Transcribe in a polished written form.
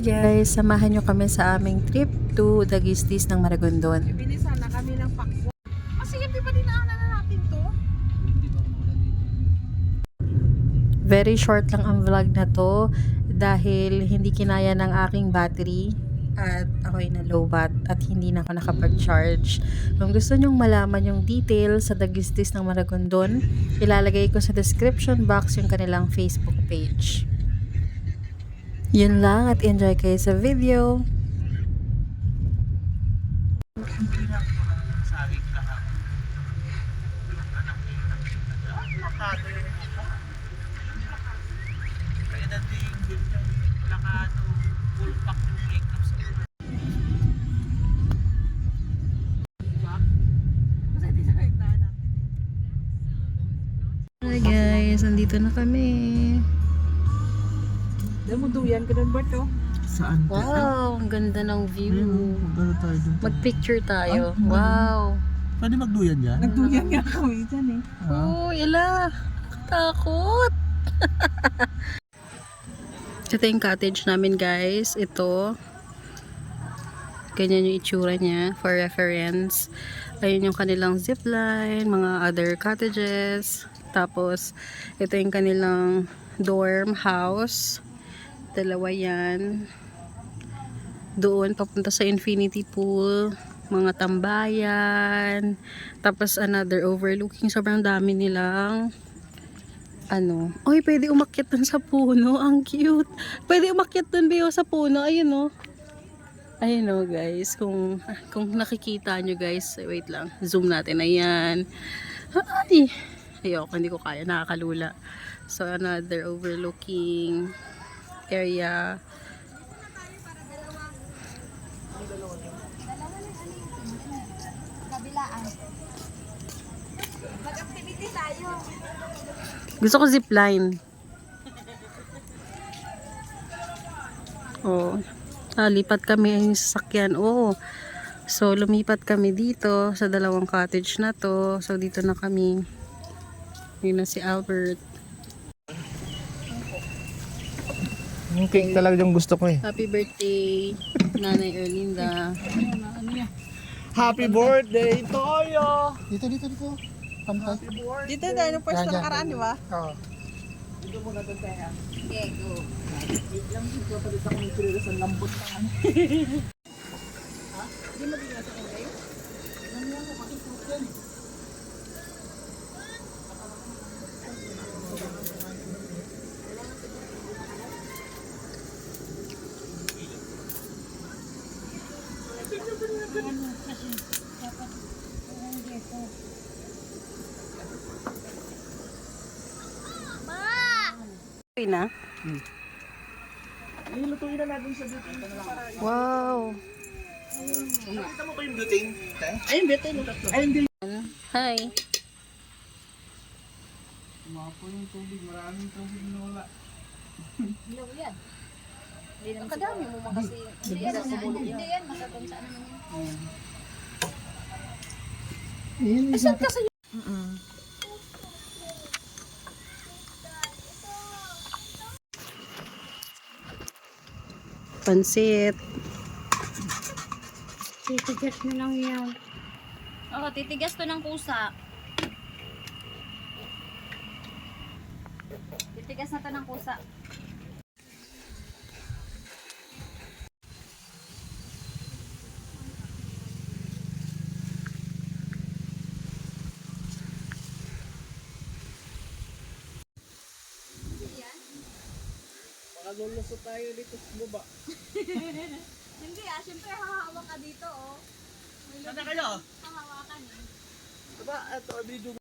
guys, samahan nyo kami sa aming trip to Daguestis ng Maragondon. Bibili sana kami ng pakwan. Kasi hindi pa dinaanan na natin to. Very short lang ang vlog na to dahil hindi kinaya ng aking battery at ako'y na low bat at hindi na ako nakapag-charge. Kung gusto nyong malaman yung details sa Daguestis ng Maragondon, ilalagay ko sa description box yung kanilang Facebook page. Yun lang at enjoy kayo sa video. Hi guys, nandito na kami. Dahil mo duyan ka doon, Bert, oh. Saan? Wow, ang ganda ng view. Magano tayo dun? Mag-picture tayo. Ah, Wow. Pwede magduyan dyan? Nagduyan nga kami dyan, eh. Oh, ila. Takot. Ito yung cottage namin, guys. Ito. Ganyan yung itsura niya for reference. Ayun yung kanilang zipline, mga other cottages. Tapos, ito yung kanilang dorm house. Dalawa yan. Doon, papunta sa infinity pool. Mga tambayan. Tapos, another overlooking. Sobrang dami nilang Oy, pwede umakyat dun sa puno. Ang cute. Pwede umakyat dun, Beo, sa puno. Ayun, oh. Ayun, oh, guys. Kung nakikita nyo, guys. Wait lang. Zoom natin. Ayan. Ay! Ayoko, hindi ko kaya. Nakakalula. So, another overlooking area. Mag-activity tayo. Gusto ko zipline. Oh. Lipat kami ang sasakyan. Oh. So, lumipat kami dito sa dalawang cottage na to. So, dito na kami. Yun na si Albert. Yung cake talaga yung gusto ko eh. Happy birthday, Nanay Erlinda. Happy birthday, Toyo! Dito. Pantay. Dito tayo nung first Yan, na yan. nakaraan, di ba? Oo. Dito muna doon tayo. Okay, go. Wait lang, dito palit ako ng pirilo sa lambot na ano. Ha? Hindi mo din nasa kayo? Ano yan? Makasuot yan. Okay na? Nilutuin na natin sa dito. Wow. Nakita mo ba yung butane? Ayun, beto. Ayun, din. Hi. Mapo yung tubig, maraming tubig na wala. Kadami mo kasi hindi yan masakon sa ano naman. Asan ka sa Pansit. Titigas mo lang yan. Oo, titigas to ng pusa. Titigas na to ng pusa. Lulusot tayo dito sa baba. Hindi syempre hahawak ka dito, oh. Saan na kayo? Hahawakan eh. Diba, ito, video